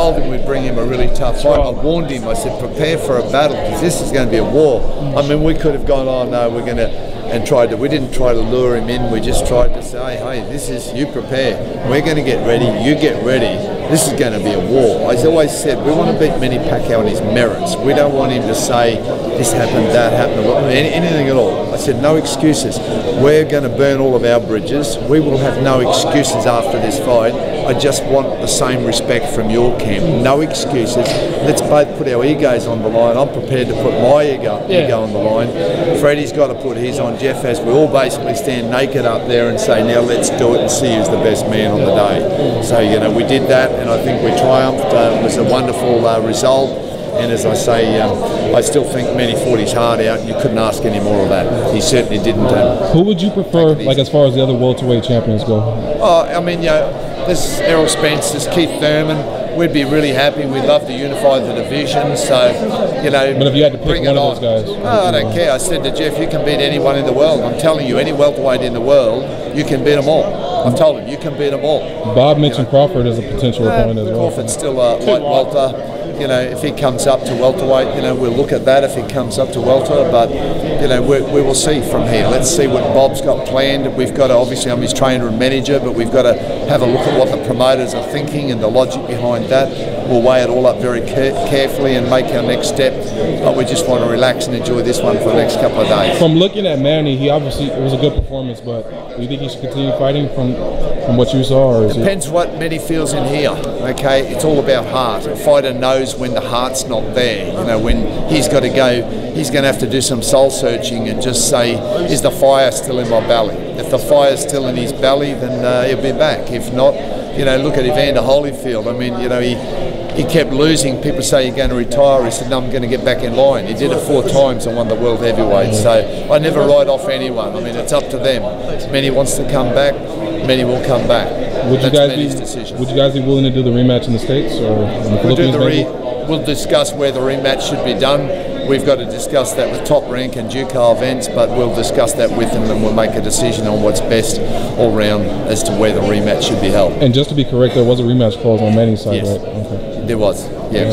told him we'd bring him a really tough fight. I warned him. I said, prepare for a battle because this is going to be a war. I mean, we could have gone, oh no, we're going to, and tried to. We didn't try to lure him in. We just tried to say, hey, this is, you prepare. We're going to get ready. You get ready. This is going to be a war. I've always said we want to beat Manny Pacquiao on his merits. We don't want him to say this happened, that happened, anything at all. I said no excuses. We're going to burn all of our bridges. We will have no excuses after this fight. I just want the same respect from your camp. No excuses. Let's both put our egos on the line. I'm prepared to put my ego on the line. Freddie's got to put his on. Jeff has. We all basically stand naked up there and say, now let's do it and see who's the best man on the day. So, you know, we did that and I think we triumphed. It was a wonderful result. And as I say, I still think Manny fought his heart out. You couldn't ask any more of that. He certainly didn't. Who would you prefer, like as far as the other welterweight champions go? Oh, I mean, you know, there's Errol Spence, there's Keith Thurman. We'd be really happy. We'd love to unify the division. So, you know, but if you had to pick one of those guys, I don't care. I said to Jeff, you can beat anyone in the world. I'm telling you, any welterweight in the world, you can beat them all. I've told him you can beat them all. Bob mentioned Crawford as a potential opponent as well. Crawford's still a light welter. You know, if he comes up to welterweight, you know, we'll look at that if he comes up to welter. But, you know, we will see from here. Let's see what Bob's got planned. We've got to, obviously, I'm his trainer and manager, but we've got to have a look at what the promoters are thinking and the logic behind that. We'll weigh it all up very carefully and make our next step. But we just want to relax and enjoy this one for the next couple of days. From looking at Manny, he obviously, it was a good performance, but do you think he should continue fighting from what you saw? Or depends what Manny feels in here, okay? It's all about heart. A fighter knows when the heart's not there. You know, when he's got to go, he's going to have to do some soul searching and just say, is the fire still in my belly? If the fire's still in his belly, then he'll be back. If not, you know, look at Evander Holyfield. I mean, you know, he kept losing. People say you're going to retire. He said, no, I'm going to get back in line. He did it 4 times and won the world heavyweight. So I never write off anyone. I mean, it's up to them. Manny wants to come back. Manny will come back. Would you guys be willing to do the rematch in the States or in the Philippines? We'll discuss where the rematch should be done. We've got to discuss that with Top Rank and Ducal Events, but we'll discuss that with them and we'll make a decision on what's best all round as to where the rematch should be held. And just to be correct, there was a rematch clause on Manny's side, yes. right? Okay. There was, yeah.